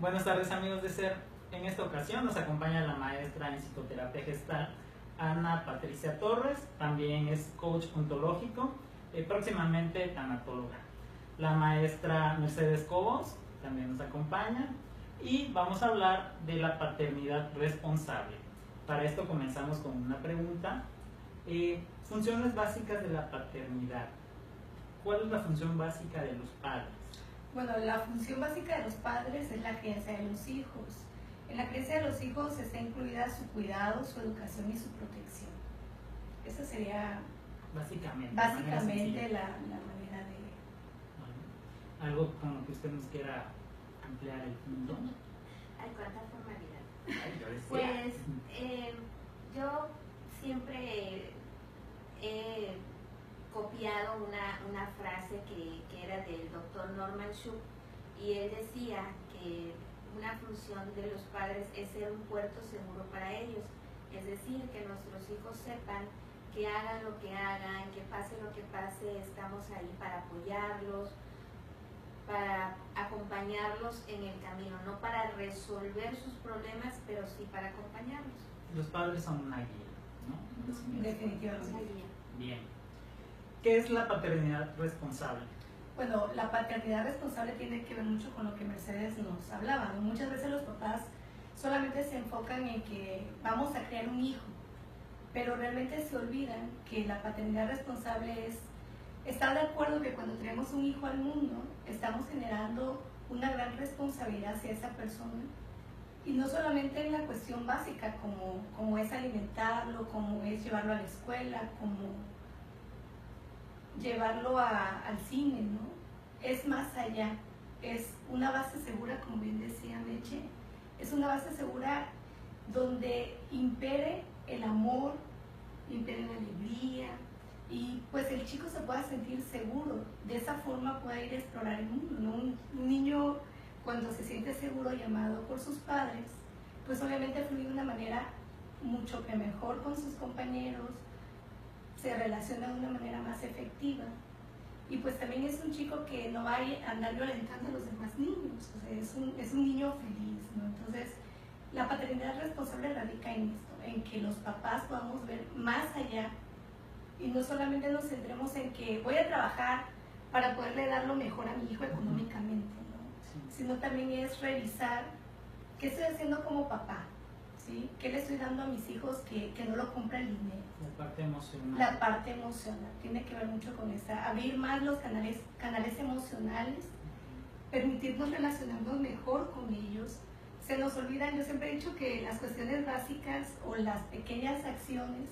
Buenas tardes, amigos de SER. En esta ocasión nos acompaña la maestra en psicoterapia gestal Ana Patricia Torres, también es coach ontológico, próximamente tanatóloga. La maestra Mercedes Cobos también nos acompaña y vamos a hablar de la paternidad responsable. Para esto comenzamos con una pregunta. Funciones básicas de la paternidad. ¿Cuál es la función básica de los padres? Bueno, la función básica de los padres es la crianza de los hijos. En la crianza de los hijos está incluida su cuidado, su educación y su protección. Esa sería básicamente la manera de... ¿Algo con lo que usted nos quiera ampliar el punto? Ay, cuánta formalidad. Pues yo siempre he copiado una frase que era del doctor Norman Schuck, y él decía que una función de los padres es ser un puerto seguro para ellos, es decir, que nuestros hijos sepan que hagan lo que hagan, que pase lo que pase, estamos ahí para apoyarlos, para acompañarlos en el camino, no para resolver sus problemas, pero sí para acompañarlos. Los padres son una guía, ¿no? Definitivamente. Una guía. Bien. ¿Qué es la paternidad responsable? Bueno, la paternidad responsable tiene que ver mucho con lo que Mercedes nos hablaba, ¿no? Muchas veces los papás solamente se enfocan en que vamos a crear un hijo, pero realmente se olvidan que la paternidad responsable es estar de acuerdo que cuando traemos un hijo al mundo estamos generando una gran responsabilidad hacia esa persona, y no solamente en la cuestión básica como es alimentarlo, como es llevarlo a la escuela, como llevarlo al cine, ¿no? Es más allá, es una base segura, como bien decía Meche, es una base segura donde impere el amor, impere la alegría, y pues el chico se pueda sentir seguro, de esa forma pueda ir a explorar el mundo, ¿no? Un niño cuando se siente seguro y amado por sus padres, pues obviamente fluye de una manera mucho que mejor con sus compañeros, se relaciona de una manera más efectiva, y pues también es un chico que no va a andar violentando a los demás niños, o sea, es un niño feliz, ¿no? Entonces la paternidad responsable radica en esto, en que los papás podamos ver más allá y no solamente nos centremos en que voy a trabajar para poderle dar lo mejor a mi hijo económicamente, ¿no? Sí. Sino también es revisar qué estoy haciendo como papá, ¿sí? ¿Qué le estoy dando a mis hijos que no lo compra el dinero? La parte emocional. La parte emocional tiene que ver mucho con esta, abrir más los canales emocionales, permitirnos relacionarnos mejor con ellos. Se nos olvidan, yo siempre he dicho que las cuestiones básicas o las pequeñas acciones,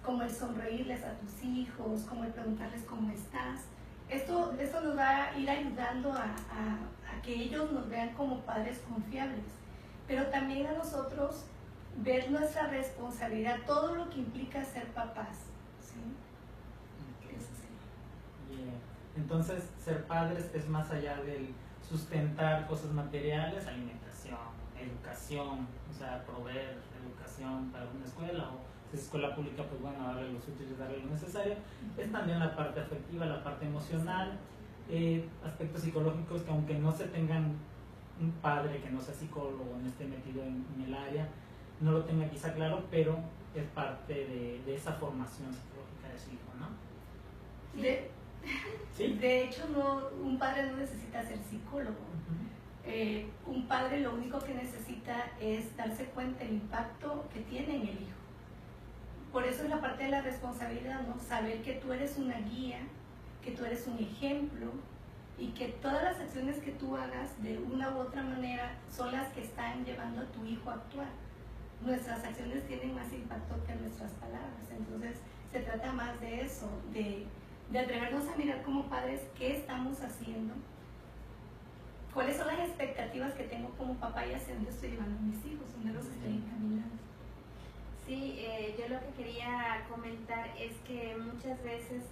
como el sonreírles a tus hijos, como el preguntarles cómo estás, esto nos va a ir ayudando a que ellos nos vean como padres confiables, pero también a nosotros ver nuestra responsabilidad, todo lo que implica ser papás, ¿sí? Okay. Eso sí. Yeah. Entonces, ser padres es más allá del sustentar cosas materiales, alimentación, educación, o sea, proveer educación para una escuela, o si es escuela pública, pues bueno, darle los útiles, darle lo necesario. Es también la parte afectiva, la parte emocional, aspectos psicológicos que aunque no se tengan un padre que no sea psicólogo, no esté metido en el área, no lo tenga quizá claro, pero es parte de esa formación psicológica de su hijo, ¿no? ¿Sí? De hecho, un padre no necesita ser psicólogo. Un padre lo único que necesita es darse cuenta del impacto que tiene en el hijo. Por eso es la parte de la responsabilidad, ¿no? Saber que tú eres una guía, que tú eres un ejemplo, y que todas las acciones que tú hagas de una u otra manera son las que están llevando a tu hijo a actuar. Nuestras acciones tienen más impacto que nuestras palabras, entonces se trata más de eso, de atrevernos a mirar como padres qué estamos haciendo, cuáles son las expectativas que tengo como papá y hacia dónde estoy llevando a mis hijos, dónde los estoy encaminando. Sí, yo lo que quería comentar es que muchas veces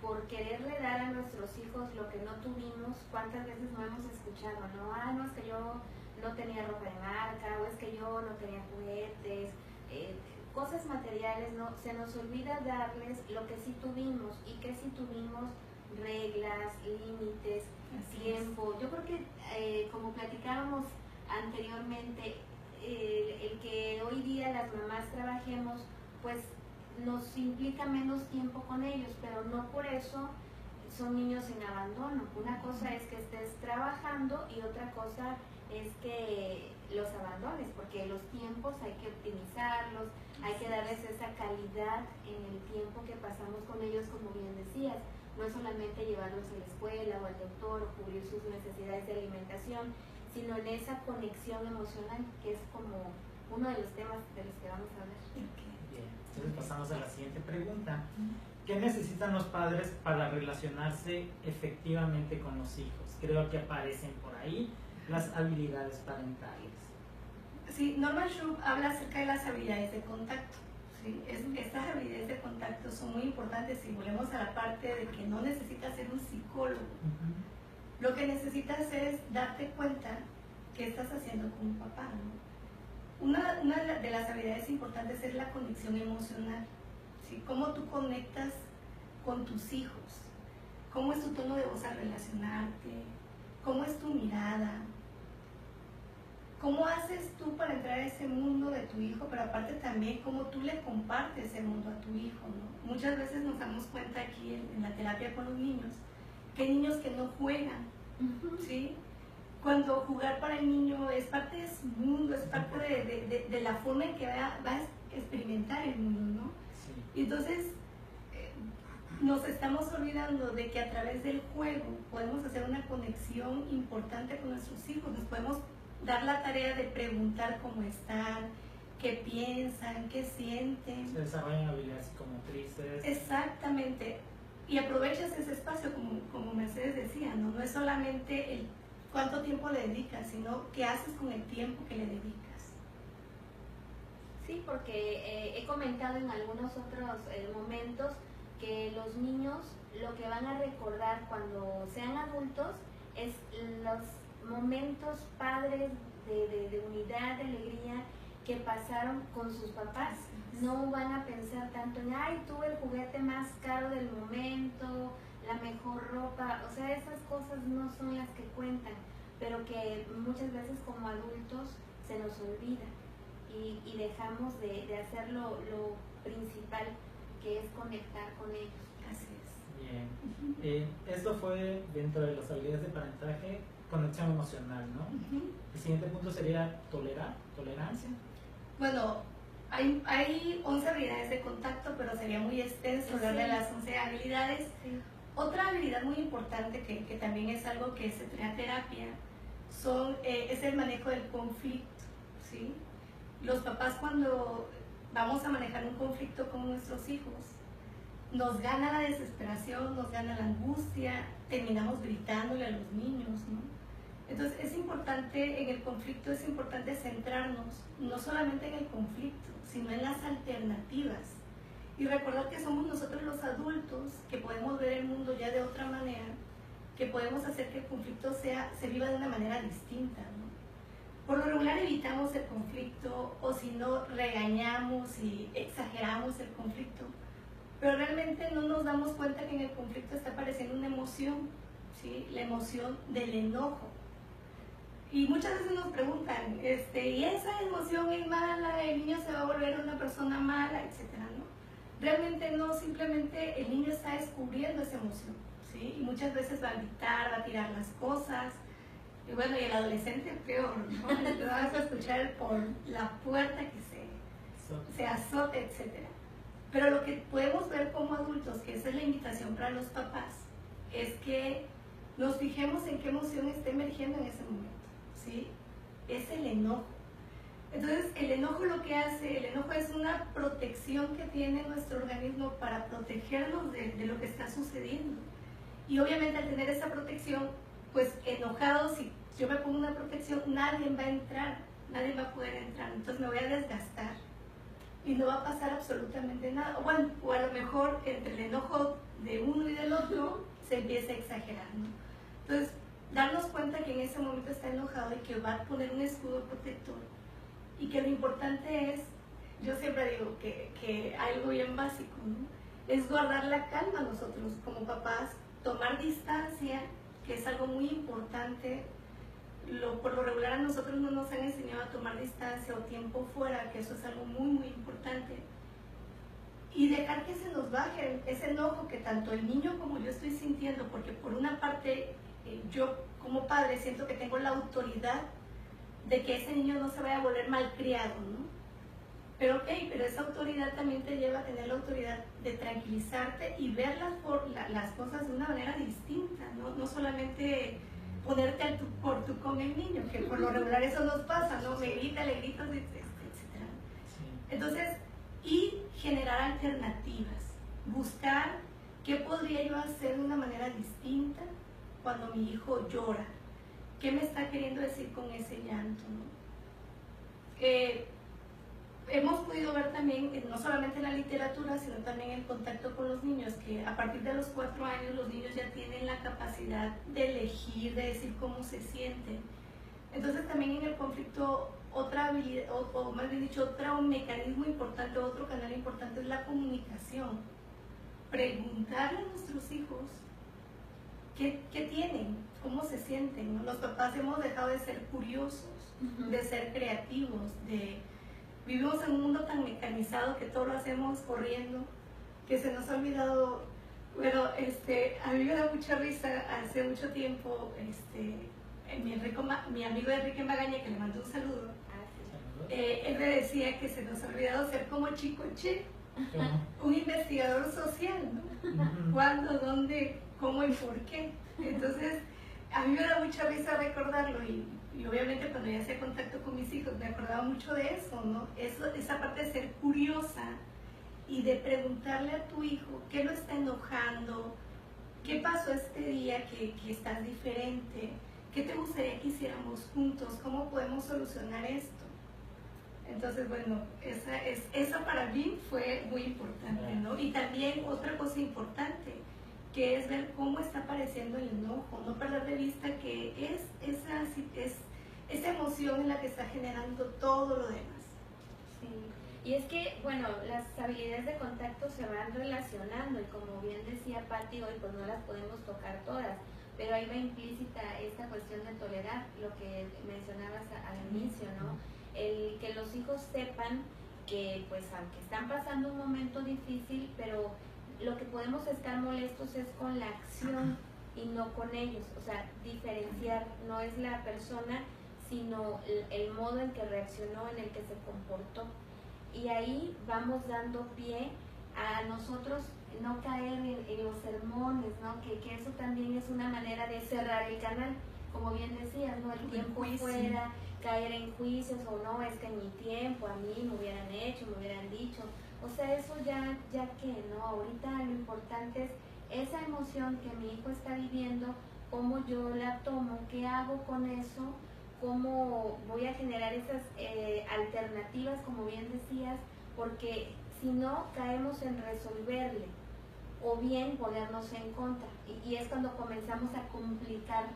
por quererle dar a nuestros hijos lo que no tuvimos, ¿cuántas veces no hemos escuchado, no? Ah, no, es que yo no tenía ropa de marca, o es que yo no tenía juguetes, cosas materiales, no, se nos olvida darles lo que sí tuvimos, y que sí tuvimos reglas, límites, tiempo. Yo creo que como platicábamos anteriormente, el que hoy día las mamás trabajemos, pues nos implica menos tiempo con ellos, pero no por eso son niños en abandono. Una cosa es que estés trabajando y otra cosa es que los abandones, porque los tiempos hay que optimizarlos, hay que darles esa calidad en el tiempo que pasamos con ellos, como bien decías. No es solamente llevarlos a la escuela o al doctor o cubrir sus necesidades de alimentación, sino en esa conexión emocional, que es como uno de los temas de los que vamos a hablar. Bien, entonces pasamos a la siguiente pregunta. ¿Qué necesitan los padres para relacionarse efectivamente con los hijos? Creo que aparecen por ahí las habilidades parentales. Sí, Norman Schub habla acerca de las habilidades de contacto. ¿Sí? Estas habilidades de contacto son muy importantes si volvemos a la parte de que no necesitas ser un psicólogo. Lo que necesitas hacer es darte cuenta qué estás haciendo con un papá, ¿no? Una de las habilidades importantes es la conexión emocional. ¿Sí? Cómo tú conectas con tus hijos, cómo es tu tono de voz al relacionarte, cómo es tu mirada, cómo haces tú para entrar a ese mundo de tu hijo, pero aparte también cómo tú le compartes ese mundo a tu hijo, ¿no? Muchas veces nos damos cuenta aquí en la terapia con los niños que hay niños que no juegan, ¿sí? Cuando jugar para el niño es parte de su mundo, es parte de la forma en que va a experimentar el mundo, ¿no? Sí. Y entonces nos estamos olvidando de que a través del juego podemos hacer una conexión importante con nuestros hijos, nos podemos dar la tarea de preguntar cómo están, qué piensan, qué sienten. Se desarrollan habilidades psicomotrices. Exactamente. Y aprovechas ese espacio, como Mercedes decía, ¿no? No es solamente el cuánto tiempo le dedicas, sino qué haces con el tiempo que le dedicas. Sí, porque he comentado en algunos otros momentos que los niños lo que van a recordar cuando sean adultos es los momentos padres de unidad, de alegría que pasaron con sus papás. No van a pensar tanto en, ay, tuve el juguete más caro del momento, la mejor ropa. O sea, esas cosas no son las que cuentan, pero que muchas veces como adultos se nos olvida y dejamos de hacer lo principal, que es conectar con ellos. Así es. Bien. Esto fue dentro de las habilidades de parentaje, conexión emocional, ¿no? El siguiente punto sería tolerancia. Bueno, hay 11 habilidades de contacto, pero sería muy extenso hablar de las 11 habilidades. Sí. Otra habilidad muy importante que también es algo que se trae a terapia es el manejo del conflicto, ¿sí? Los papás, cuando vamos a manejar un conflicto con nuestros hijos, nos gana la desesperación, nos gana la angustia, terminamos gritándole a los niños, ¿no? Entonces es importante, en el conflicto es importante centrarnos no solamente en el conflicto, sino en las alternativas. Y recordar que somos nosotros los adultos que podemos ver el mundo ya de otra manera, que podemos hacer que el conflicto se viva de una manera distinta, ¿no? Por lo regular evitamos el conflicto, o si no, regañamos y exageramos el conflicto, pero realmente no nos damos cuenta que en el conflicto está apareciendo una emoción, ¿sí? La emoción del enojo. Y muchas veces nos preguntan, ¿y esa emoción es mala? ¿El niño se va a volver una persona mala? Etcétera, ¿no? Realmente no, simplemente el niño está descubriendo esa emoción, ¿sí? Y muchas veces va a gritar, va a tirar las cosas. Y bueno, y el adolescente peor, ¿no? Lo vas a escuchar por la puerta que se azote, etcétera. Pero lo que podemos ver como adultos, que esa es la invitación para los papás, es que nos fijemos en qué emoción está emergiendo en ese momento, ¿sí? Es el enojo. Entonces, el enojo lo que hace, el enojo es una protección que tiene nuestro organismo para protegernos de lo que está sucediendo. Y obviamente al tener esa protección, pues enojados, si yo me pongo una protección, nadie va a entrar, nadie va a poder entrar, entonces me voy a desgastar y no va a pasar absolutamente nada. Bueno, o a lo mejor entre el enojo de uno y del otro se empieza a exagerar, ¿no? Entonces, darnos cuenta que en ese momento está enojado y que va a poner un escudo protector, y que lo importante es, yo siempre digo que algo bien básico, ¿no? Es guardar la calma nosotros como papás, tomar distancia, que es algo muy importante, por lo regular a nosotros no nos han enseñado a tomar distancia o tiempo fuera, que eso es algo muy, muy importante. Y dejar que se nos baje ese enojo que tanto el niño como yo estoy sintiendo, porque por una parte yo como padre siento que tengo la autoridad de que ese niño no se vaya a volver malcriado, ¿no? Pero pero esa autoridad también te lleva a tener la autoridad de tranquilizarte y ver las cosas de una manera distinta, ¿no? No solamente ponerte al por tú con el niño, que por lo regular eso nos pasa, ¿no? Me grita, le grito, etc. Entonces, y generar alternativas, buscar qué podría yo hacer de una manera distinta cuando mi hijo llora, qué me está queriendo decir con ese llanto, ¿no? Hemos podido ver también, no solamente en la literatura, sino también en el contacto con los niños, que a partir de los 4 años los niños ya tienen la capacidad de elegir, de decir cómo se sienten. Entonces también en el conflicto otra habilidad, o más bien dicho, otro mecanismo importante, otro canal importante es la comunicación. Preguntarle a nuestros hijos qué tienen, cómo se sienten, ¿no? Los papás hemos dejado de ser curiosos, de ser creativos, vivimos en un mundo tan mecanizado que todo lo hacemos corriendo, que se nos ha olvidado. Bueno, a mí me da mucha risa, hace mucho tiempo, mi amigo Enrique Magaña, que le mando un saludo, él me decía que se nos ha olvidado ser como Chicoche, un investigador social, ¿no? ¿Cuándo, dónde, cómo y por qué? Entonces, a mí me da mucha risa recordarlo y obviamente cuando ya hacía contacto con mis hijos me acordaba mucho de eso, ¿no? Esa parte de ser curiosa y de preguntarle a tu hijo qué lo está enojando, qué pasó este día que estás diferente, qué te gustaría que hiciéramos juntos, cómo podemos solucionar esto. Entonces, bueno, esa para mí fue muy importante, ¿no? Y también otra cosa importante, que es ver cómo está apareciendo el enojo, no perder de vista que es esa emoción en la que está generando todo lo demás. Sí, y es que, bueno, las habilidades de contacto se van relacionando y como bien decía Patti hoy, pues no las podemos tocar todas, pero ahí va implícita esta cuestión de tolerar, lo que mencionabas al inicio, ¿no? El que los hijos sepan que, pues, aunque están pasando un momento difícil, pero lo que podemos estar molestos es con la acción y no con ellos, o sea, diferenciar, no es la persona, sino el modo en que reaccionó, en el que se comportó. Y ahí vamos dando pie a nosotros no caer en los sermones, ¿no? Que eso también es una manera de cerrar el canal, como bien decías, ¿no? El tiempo fuera, caer en juicios o no, es que en mi tiempo a mí me hubieran hecho, me hubieran dicho. O sea, eso ya que, ¿no? Ahorita lo importante es esa emoción que mi hijo está viviendo, cómo yo la tomo, qué hago con eso, cómo voy a generar esas alternativas, como bien decías, porque si no, caemos en resolverle o bien ponernos en contra. Y es cuando comenzamos a complicar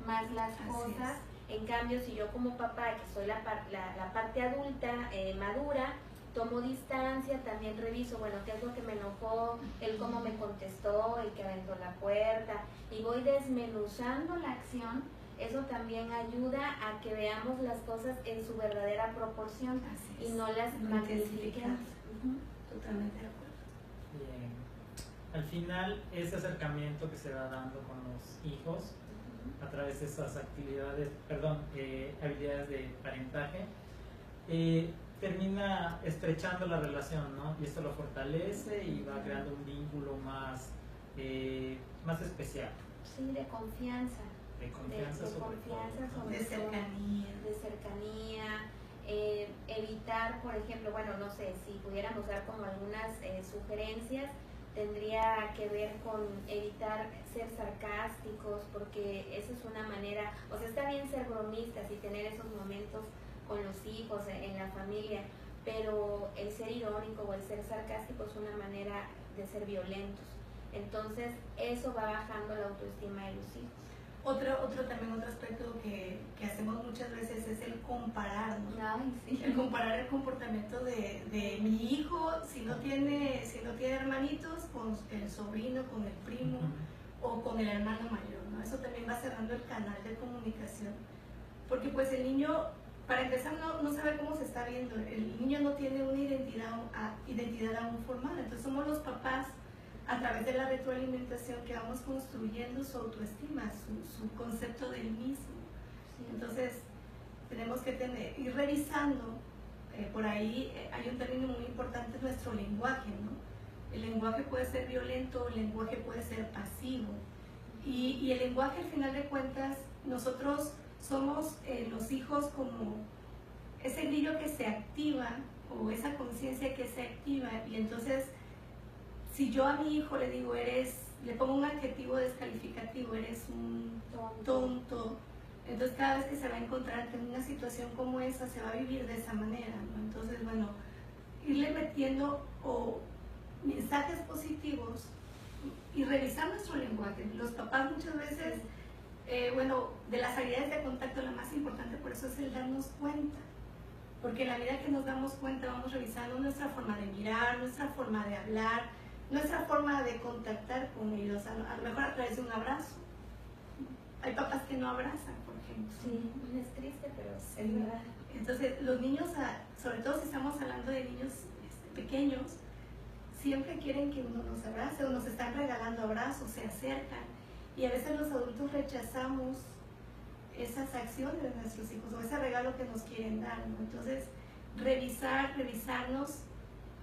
más las cosas. En cambio, si yo como papá, que soy la parte adulta, madura, tomo distancia, también reviso, bueno, qué es lo que me enojó, el cómo me contestó, el que aventó la puerta, y voy desmenuzando la acción, eso también ayuda a que veamos las cosas en su verdadera proporción y no las magnifiquemos. Totalmente de acuerdo. Bien. Al final, ese acercamiento que se va dando con los hijos, a través de esas habilidades de parentaje, termina estrechando la relación, ¿no? Y esto lo fortalece y va creando un vínculo más especial. Sí, de confianza. De confianza, de cercanía. Evitar, por ejemplo, bueno, no sé, si pudiéramos dar como algunas sugerencias, tendría que ver con evitar ser sarcásticos, porque esa es una manera, o sea, está bien ser bromistas y tener esos momentos con los hijos, en la familia, pero el ser irónico o el ser sarcástico es una manera de ser violentos. Entonces, eso va bajando la autoestima de los hijos. Otro aspecto que hacemos muchas veces es el comparar, ¿no? Ay, sí. El comparar el comportamiento de mi hijo, si no tiene hermanitos, con el sobrino, con el primo o con el hermano mayor, ¿no? Eso también va cerrando el canal de comunicación. porque pues el niño, para empezar, no sabe cómo se está viendo, el niño no tiene una identidad aún formada, entonces somos los papás, a través de la retroalimentación, que vamos construyendo su autoestima, su concepto del mismo. Entonces tenemos que ir revisando, por ahí hay un término muy importante, nuestro lenguaje, ¿no? El lenguaje puede ser violento, el lenguaje puede ser pasivo, y el lenguaje, al final de cuentas, nosotros somos los hijos como ese brillo que se activa, o esa conciencia que se activa, y entonces si yo a mi hijo le digo, le pongo un adjetivo descalificativo, eres un tonto, entonces cada vez que se va a encontrar en una situación como esa, se va a vivir de esa manera, ¿no? Entonces, bueno, irle metiendo mensajes positivos y revisar nuestro lenguaje. Los papás muchas veces, de las habilidades de contacto, la más importante por eso es el darnos cuenta. Porque en la medida que nos damos cuenta, vamos revisando nuestra forma de mirar, nuestra forma de hablar, nuestra forma de contactar con ellos, a lo mejor a través de un abrazo. Hay papás que no abrazan, por ejemplo. Sí, es triste, pero sí. Es verdad. Entonces, los niños, sobre todo si estamos hablando de niños pequeños, siempre quieren que uno los abrace, o nos están regalando abrazos, se acercan. Y a veces los adultos rechazamos esas acciones de nuestros hijos, o ese regalo que nos quieren dar, ¿no? Entonces, revisarnos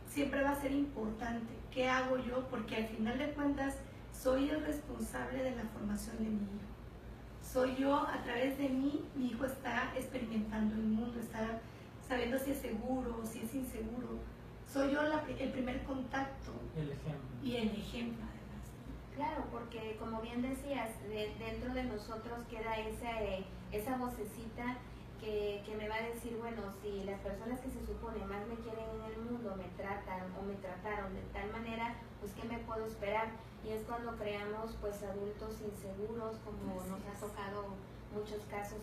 siempre va a ser importante. ¿Qué hago yo? Porque al final de cuentas soy el responsable de la formación de mi hijo. Soy yo, a través de mí, mi hijo está experimentando el mundo, está sabiendo si es seguro o si es inseguro. Soy yo el primer contacto. El ejemplo. Y el ejemplo, además. Claro, porque como bien decías, dentro de nosotros queda esa vocecita que me va a decir, bueno, si las personas que se supone más me quieren en el mundo me tratan o me trataron de tal manera, pues ¿qué me puedo esperar? Y es cuando creamos pues adultos inseguros, como nos ha tocado muchos casos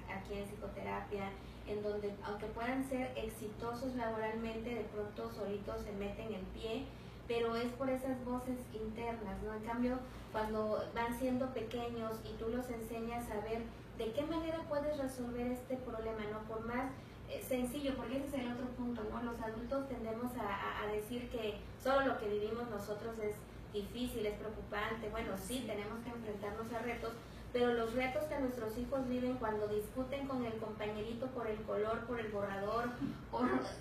aquí en psicoterapia, en donde aunque puedan ser exitosos laboralmente, de pronto solitos se meten el pie, pero es por esas voces internas, ¿no? En cambio, cuando van siendo pequeños y tú los enseñas a ver de qué manera puedes resolver este problema, ¿no? Por más sencillo, porque ese es el otro punto, ¿no? Los adultos tendemos a decir que solo lo que vivimos nosotros es difícil, es preocupante. Bueno, sí, tenemos que enfrentarnos a retos, pero los retos que nuestros hijos viven cuando discuten con el compañerito por el color, por el borrador,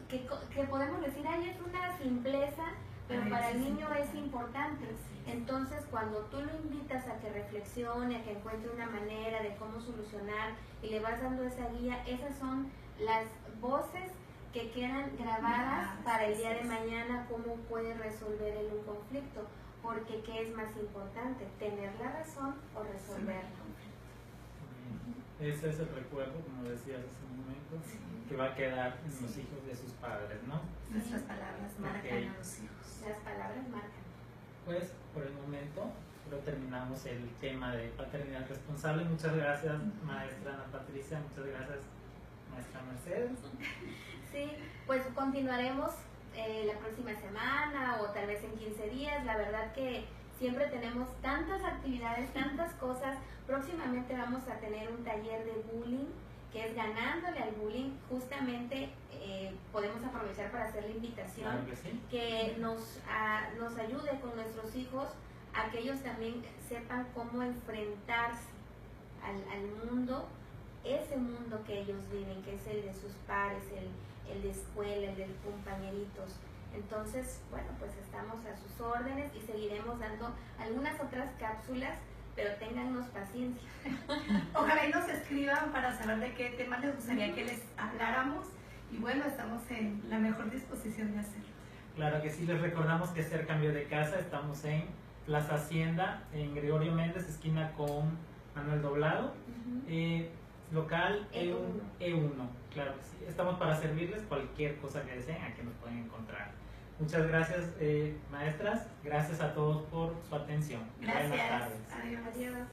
que podemos decir, ay, es una simpleza, pero para el niño es importante. Entonces, cuando tú lo invitas a que reflexione, a que encuentre una manera de cómo solucionar y le vas dando esa guía, esas son las voces que quedan grabadas para el día de mañana, cómo puede resolver él un conflicto. Porque ¿qué es más importante? ¿Tener la razón o resolverlo? Ese es el recuerdo, como decías hace un momento, que va a quedar en los hijos de sus padres, ¿no? Nuestras palabras marcan a los hijos. Las palabras marcan. Pues por el momento pero terminamos el tema de paternidad responsable. Muchas gracias, maestra Ana Patricia, muchas gracias, maestra Mercedes. Sí, pues continuaremos la próxima semana o tal vez en 15 días. La verdad que siempre tenemos tantas actividades, tantas cosas. Próximamente vamos a tener un taller de bullying, que es ganándole al bullying. Justamente podemos aprovechar para hacer la invitación, Claro que sí. que nos ayude con nuestros hijos a que ellos también sepan cómo enfrentarse al mundo, ese mundo que ellos viven, que es el de sus pares, el de escuela, el de compañeritos. Entonces, bueno, pues estamos a sus órdenes y seguiremos dando algunas otras cápsulas, pero téngannos paciencia. Ojalá y nos escriban para saber de qué temas les gustaría que les habláramos, y bueno, estamos en la mejor disposición de hacerlo. Claro que sí, les recordamos que Ser Cambio de Casa, estamos en Plaza Hacienda, en Gregorio Méndez, esquina con Manuel Doblado, local E1, claro que sí. Estamos para servirles cualquier cosa que deseen, aquí nos pueden encontrar. Muchas gracias, maestras, gracias a todos por su atención. Gracias. Buenas tardes. Adiós. Adiós.